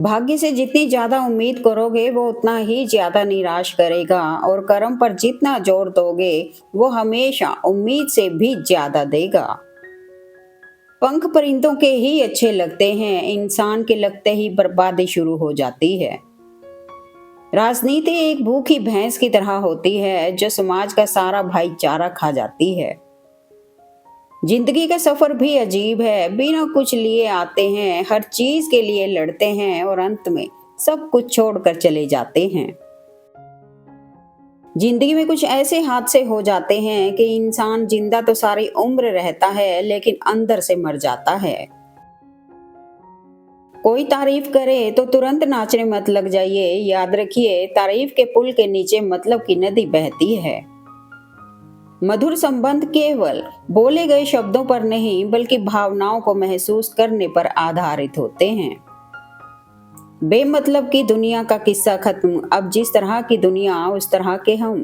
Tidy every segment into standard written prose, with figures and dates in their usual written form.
भाग्य से जितनी ज्यादा उम्मीद करोगे वो उतना ही ज्यादा निराश करेगा और कर्म पर जितना जोर दोगे वो हमेशा उम्मीद से भी ज्यादा देगा। पंख परिंदों के ही अच्छे लगते हैं, इंसान के लगते ही बर्बादी शुरू हो जाती है। राजनीति एक भूखी भैंस की तरह होती है जो समाज का सारा भाईचारा खा जाती है। जिंदगी का सफर भी अजीब है, बिना कुछ लिए आते हैं, हर चीज के लिए लड़ते हैं और अंत में सब कुछ छोड़कर चले जाते हैं। जिंदगी में कुछ ऐसे हादसे हो जाते हैं कि इंसान जिंदा तो सारी उम्र रहता है लेकिन अंदर से मर जाता है। कोई तारीफ करे तो तुरंत नाचने मत लग जाइए, याद रखिए तारीफ के पुल के नीचे मतलब की नदी बहती है। मधुर संबंध केवल बोले गए शब्दों पर नहीं बल्कि भावनाओं को महसूस करने पर आधारित होते हैं। बेमतलब की दुनिया का किस्सा खत्म, अब जिस तरह की दुनिया उस तरह के हम।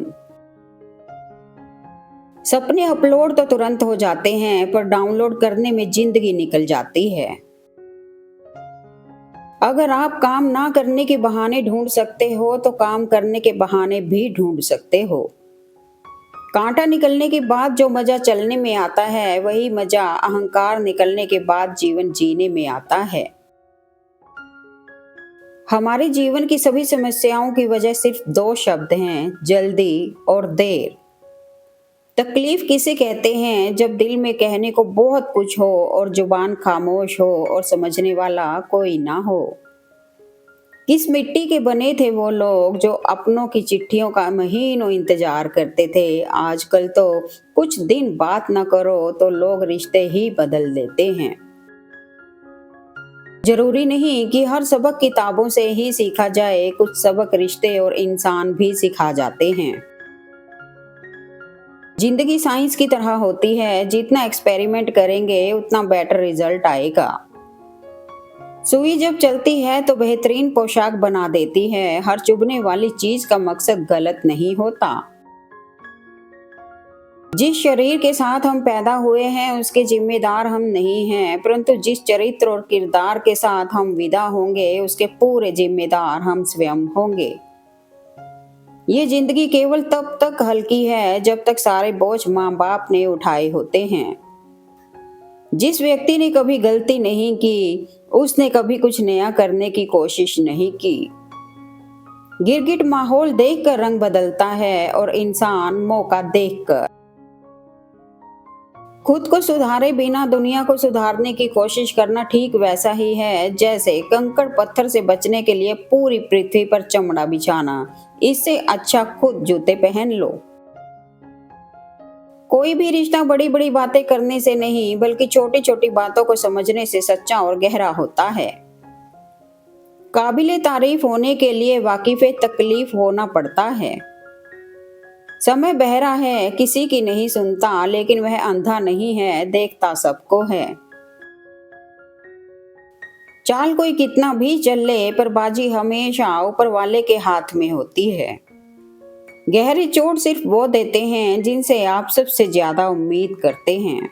सपने अपलोड तो तुरंत हो जाते हैं पर डाउनलोड करने में जिंदगी निकल जाती है। अगर आप काम ना करने के बहाने ढूंढ सकते हो तो काम करने के बहाने भी ढूंढ सकते हो। कांटा निकलने के बाद जो मजा चलने में आता है वही मजा अहंकार निकलने के बाद जीवन जीने में आता है। हमारे जीवन की सभी समस्याओं की वजह सिर्फ दो शब्द हैं, जल्दी और देर। तकलीफ किसे कहते हैं जब दिल में कहने को बहुत कुछ हो और जुबान खामोश हो और समझने वाला कोई ना हो। किस मिट्टी के बने थे वो लोग जो अपनों की चिट्ठियों का महीनों इंतजार करते थे। आजकल तो कुछ दिन बात न करो तो लोग रिश्ते ही बदल देते हैं। जरूरी नहीं कि हर सबक किताबों से ही सीखा जाए, कुछ सबक रिश्ते और इंसान भी सिखा जाते हैं। जिंदगी साइंस की तरह होती है, जितना एक्सपेरिमेंट करेंगे उतना बेटर रिजल्ट आएगा। सुई जब चलती है तो बेहतरीन पोशाक बना देती है, हर चुभने वाली चीज का मकसद गलत नहीं होता। जिस शरीर के साथ हम पैदा हुए हैं उसके जिम्मेदार हम नहीं हैं, परंतु जिस चरित्र और किरदार के साथ हम विदा होंगे उसके पूरे जिम्मेदार हम स्वयं होंगे। ये जिंदगी केवल तब तक हल्की है जब तक सारे बोझ माँ बाप ने उठाए होते हैं। जिस व्यक्ति ने कभी गलती नहीं की उसने कभी कुछ नया करने की कोशिश नहीं की। गिरगिट माहौल देखकर रंग बदलता है और इंसान मौका देखकर। खुद को सुधारे बिना दुनिया को सुधारने की कोशिश करना ठीक वैसा ही है जैसे कंकड़ पत्थर से बचने के लिए पूरी पृथ्वी पर चमड़ा बिछाना। इससे अच्छा खुद जूते पहन लो। कोई भी रिश्ता बड़ी बड़ी बातें करने से नहीं बल्कि छोटी छोटी बातों को समझने से सच्चा और गहरा होता है। काबिले तारीफ होने के लिए वाकिफे तकलीफ होना पड़ता है। समय बहरा है, किसी की नहीं सुनता, लेकिन वह अंधा नहीं है, देखता सबको है। चाल कोई कितना भी चल ले पर बाजी हमेशा ऊपर वाले के हाथ में होती है। गहरी चोट सिर्फ वो देते हैं जिनसे आप सबसे ज्यादा उम्मीद करते हैं।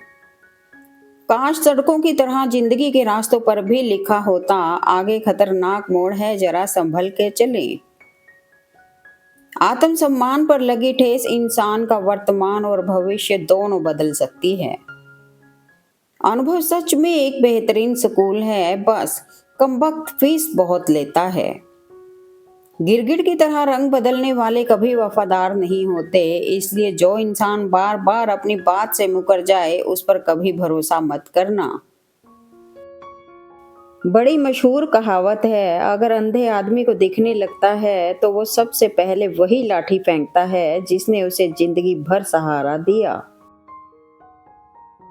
काश सड़कों की तरह जिंदगी के रास्तों पर भी लिखा होता, आगे खतरनाक मोड़ है, जरा संभल के चलें। आत्मसम्मान पर लगी ठेस इंसान का वर्तमान और भविष्य दोनों बदल सकती है। अनुभव सच में एक बेहतरीन स्कूल है, बस कमबख्त फीस बहुत लेता है। गिरगिट की तरह रंग बदलने वाले कभी वफादार नहीं होते, इसलिए जो इंसान बार बार अपनी बात से मुकर जाए उस पर कभी भरोसा मत करना। बड़ी मशहूर कहावत है, अगर अंधे आदमी को दिखने लगता है तो वो सबसे पहले वही लाठी फेंकता है जिसने उसे जिंदगी भर सहारा दिया।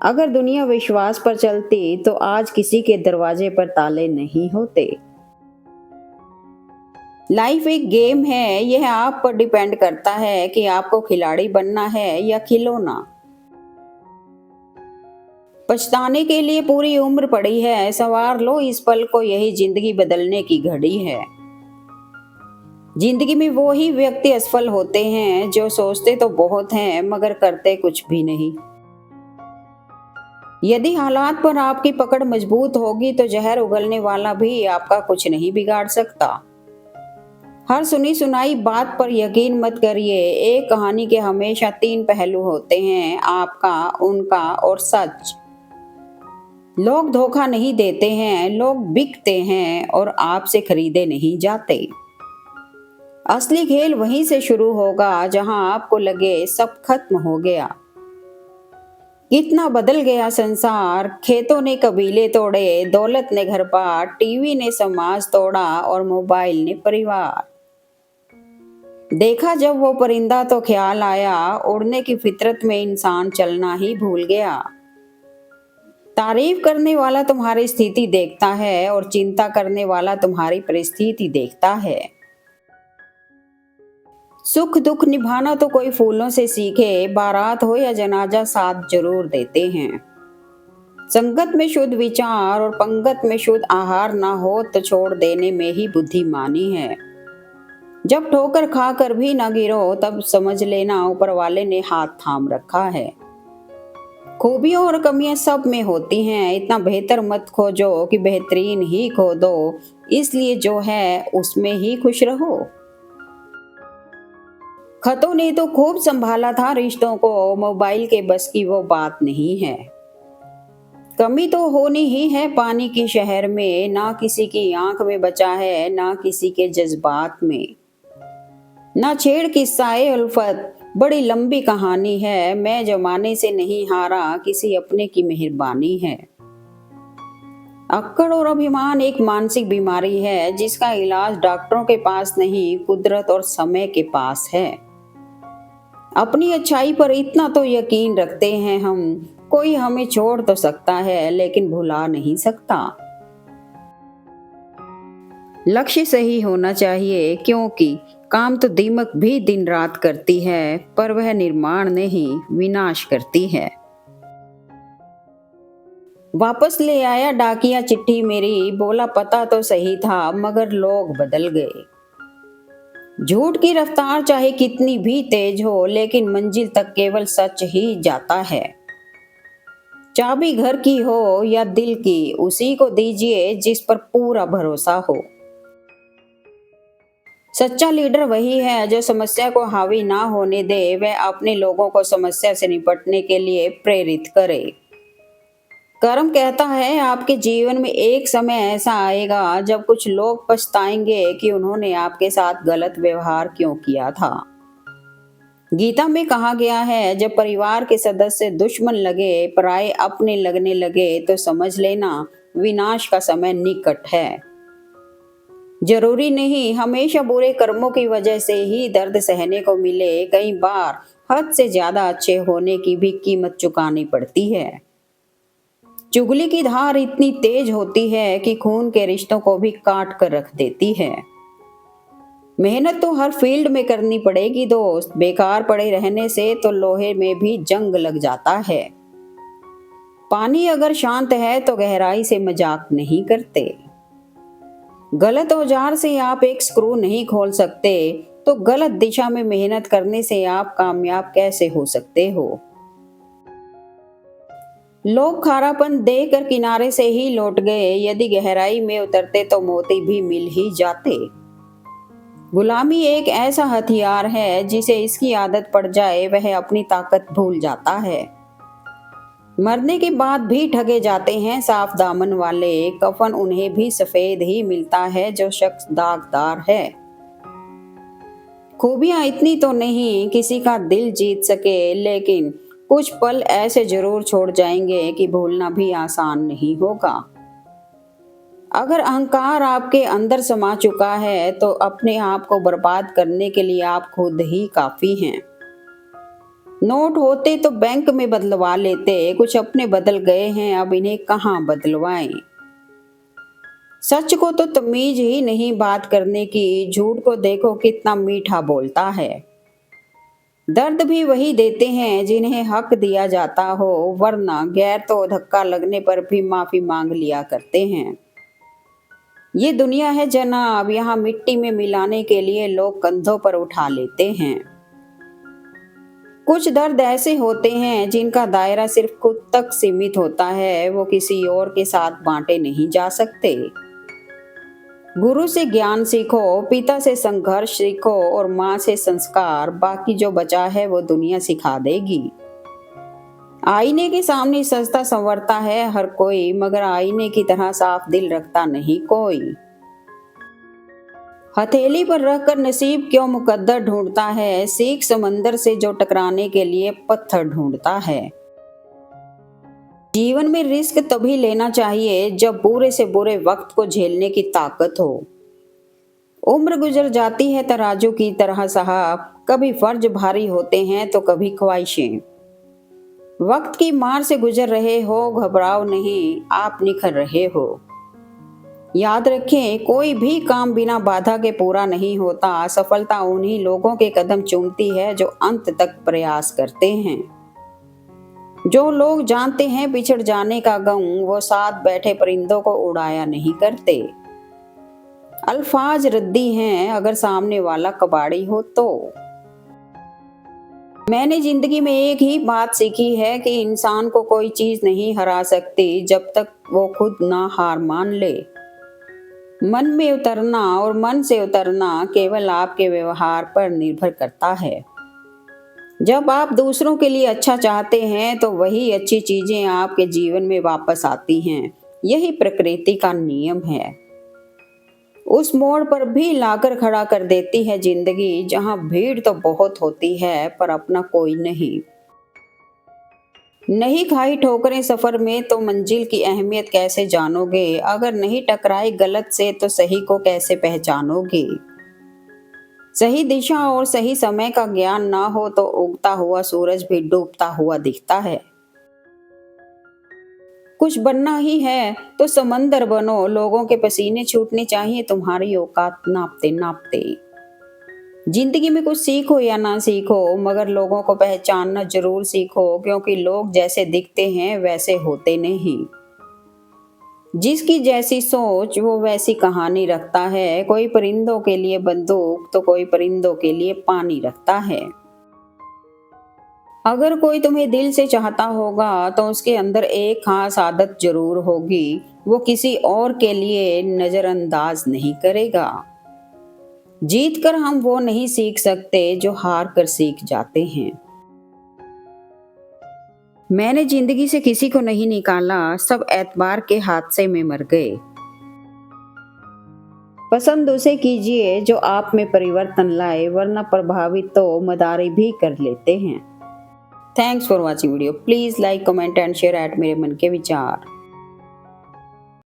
अगर दुनिया विश्वास पर चलती तो आज किसी के दरवाजे पर ताले नहीं होते। लाइफ एक गेम है, यह आप पर डिपेंड करता है कि आपको खिलाड़ी बनना है या खिलौना। पछताने के लिए पूरी उम्र पड़ी है, संवार लो इस पल को, यही जिंदगी बदलने की घड़ी है। जिंदगी में वो ही व्यक्ति असफल होते हैं जो सोचते तो बहुत हैं मगर करते कुछ भी नहीं। यदि हालात पर आपकी पकड़ मजबूत होगी तो जहर उगलने वाला भी आपका कुछ नहीं बिगाड़ सकता। हर सुनी सुनाई बात पर यकीन मत करिए। एक कहानी के हमेशा तीन पहलू होते हैं, आपका, उनका और सच। लोग धोखा नहीं देते हैं, लोग बिकते हैं और आपसे खरीदे नहीं जाते। असली खेल वहीं से शुरू होगा जहां आपको लगे सब खत्म हो गया। कितना बदल गया संसार, खेतों ने कबीले तोड़े, दौलत ने घर बार, टीवी ने समाज तोड़ा और मोबाइल ने परिवार। देखा जब वो परिंदा तो ख्याल आया, उड़ने की फितरत में इंसान चलना ही भूल गया। तारीफ करने वाला तुम्हारी स्थिति देखता है और चिंता करने वाला तुम्हारी परिस्थिति देखता है। सुख दुख निभाना तो कोई फूलों से सीखे, बारात हो या जनाजा साथ जरूर देते हैं। संगत में शुद्ध विचार और पंगत में शुद्ध आहार ना हो तो छोड़ देने में ही बुद्धिमानी है। जब ठोकर खा कर भी ना गिरो तब समझ लेना ऊपर वाले ने हाथ थाम रखा है। खूबियां और कमियां सब में होती हैं, इतना बेहतर मत खोजो कि बेहतरीन ही खो दो। इसलिए जो है उसमें ही खुश रहो। खतों ने तो खूब संभाला था रिश्तों को, मोबाइल के बस की वो बात नहीं है। कमी तो होनी ही है पानी की शहर में, ना किसी की आंख में बचा है ना किसी के जज्बात में। ना छेड़ किस्साए उल्फत, बड़ी लंबी कहानी है। मैं जमाने से नहीं हारा, किसी अपने की मेहरबानी है। अक्कड़ और अभिमान एक मानसिक बीमारी है जिसका इलाज डॉक्टरों के पास नहीं, कुदरत और समय के पास है। अपनी अच्छाई पर इतना तो यकीन रखते हैं हम, कोई हमें छोड़ तो सकता है लेकिन भुला नहीं सकता। लक्ष्य सही होना चाहिए, क्योंकि काम तो दीमक भी दिन रात करती है, पर वह निर्माण नहीं विनाश करती है। वापस ले आया डाकिया चिट्ठी मेरी, बोला पता तो सही था मगर लोग बदल गए। झूठ की रफ्तार चाहे कितनी भी तेज हो, लेकिन मंजिल तक केवल सच ही जाता है। चाबी घर की हो या दिल की, उसी को दीजिए जिस पर पूरा भरोसा हो। सच्चा लीडर वही है जो समस्या को हावी ना होने दे, वह अपने लोगों को समस्या से निपटने के लिए प्रेरित करे। कर्म कहता है आपके जीवन में एक समय ऐसा आएगा जब कुछ लोग पछताएंगे कि उन्होंने आपके साथ गलत व्यवहार क्यों किया था। गीता में कहा गया है जब परिवार के सदस्य दुश्मन लगे, पराये अपने लगने लगे तो समझ लेना विनाश का समय निकट है। जरूरी नहीं हमेशा बुरे कर्मों की वजह से ही दर्द सहने को मिले, कई बार हद से ज्यादा अच्छे होने की भी कीमत चुकानी पड़ती है। चुगली की धार इतनी तेज होती है कि खून के रिश्तों को भी काट कर रख देती है। मेहनत तो हर फील्ड में करनी पड़ेगी दोस्त, बेकार पड़े रहने से तो लोहे में भी जंग लग जाता है। पानी अगर शांत है तो गहराई से मजाक नहीं करते। गलत औजार से आप एक स्क्रू नहीं खोल सकते, तो गलत दिशा में मेहनत करने से आप कामयाब कैसे हो सकते हो। लोग खारापन देकर किनारे से ही लौट गए, यदि गहराई में उतरते तो मोती भी मिल ही जाते। गुलामी एक ऐसा हथियार है जिसे इसकी आदत पड़ जाए वह अपनी ताकत भूल जाता है। मरने के बाद भी ठगे जाते हैं साफ दामन वाले, कफन उन्हें भी सफेद ही मिलता है जो शख्स दागदार है। खूबियां इतनी तो नहीं किसी का दिल जीत सके, लेकिन कुछ पल ऐसे जरूर छोड़ जाएंगे कि भूलना भी आसान नहीं होगा। अगर अहंकार आपके अंदर समा चुका है तो अपने आप को बर्बाद करने के लिए आप खुद ही काफी हैं। नोट होते तो बैंक में बदलवा लेते, कुछ अपने बदल गए हैं अब इन्हें कहाँ बदलवाएं। सच को तो तमीज ही नहीं बात करने की, झूठ को देखो कितना मीठा बोलता है। दर्द भी वही देते हैं जिन्हें हक दिया जाता हो, वरना गैर तो धक्का लगने पर भी माफी मांग लिया करते हैं। ये दुनिया है जनाब, यहाँ मिट्टी में मिलाने के लिए लोग कंधों पर उठा लेते हैं। कुछ दर्द ऐसे होते हैं जिनका दायरा सिर्फ खुद तक सीमित होता है, वो किसी और के साथ बांटे नहीं जा सकते। गुरु से ज्ञान सीखो, पिता से संघर्ष सीखो और माँ से संस्कार। बाकी जो बचा है वो दुनिया सिखा देगी। आईने के सामने सजता संवरता है हर कोई, मगर आईने की तरह साफ दिल रखता नहीं कोई। हथेली पर रखकर नसीब क्यों मुकद्दर ढूंढता है, सीख समंदर से जो टकराने के लिए पत्थर ढूंढता है। जीवन में रिस्क तभी लेना चाहिए जब बुरे से बुरे वक्त को झेलने की ताकत हो। उम्र गुजर जाती है तराजू की तरह साहब, कभी फर्ज भारी होते हैं तो कभी ख्वाहिशें। वक्त की मार से गुजर रहे हो, घबराओ नहीं, आप निखर रहे हो। याद रखें, कोई भी काम बिना बाधा के पूरा नहीं होता। सफलता उन्हीं लोगों के कदम चूमती है जो अंत तक प्रयास करते हैं। जो लोग जानते हैं बिछड़ जाने का गम, वो साथ बैठे परिंदों को उड़ाया नहीं करते। अल्फाज रद्दी हैं अगर सामने वाला कबाड़ी हो तो। मैंने जिंदगी में एक ही बात सीखी है कि इंसान को कोई चीज नहीं हरा सकती जब तक वो खुद ना हार मान ले। मन में उतरना और मन से उतरना केवल आपके व्यवहार पर निर्भर करता है। जब आप दूसरों के लिए अच्छा चाहते हैं तो वही अच्छी चीजें आपके जीवन में वापस आती हैं। यही प्रकृति का नियम है। उस मोड़ पर भी लाकर खड़ा कर देती है जिंदगी जहां भीड़ तो बहुत होती है पर अपना कोई नहीं। नहीं खाई ठोकरें सफर में तो मंजिल की अहमियत कैसे जानोगे। अगर नहीं टकराए गलत से तो सही को कैसे पहचानोगे। सही दिशा और सही समय का ज्ञान ना हो तो उगता हुआ सूरज भी डूबता हुआ दिखता है। कुछ बनना ही है तो समंदर बनो, लोगों के पसीने छूटने चाहिए तुम्हारी औकात नापते नापते। जिंदगी में कुछ सीखो या ना सीखो, मगर लोगों को पहचानना जरूर सीखो, क्योंकि लोग जैसे दिखते हैं वैसे होते नहीं। जिसकी जैसी सोच वो वैसी कहानी रखता है। कोई परिंदों के लिए बंदूक तो कोई परिंदों के लिए पानी रखता है। अगर कोई तुम्हें दिल से चाहता होगा तो उसके अंदर एक खास आदत जरूर होगी, वो किसी और के लिए नजरअंदाज नहीं करेगा। जीत कर हम वो नहीं सीख सकते जो हार कर सीख जाते हैं। मैंने जिंदगी से किसी को नहीं निकाला, सब एतबार के हादसे में मर गए। पसंद उसे कीजिए जो आप में परिवर्तन लाए, वरना प्रभावित तो मदारी भी कर लेते हैं। Thanks for watching video. Please like, comment and share eight मेरे मन के विचार।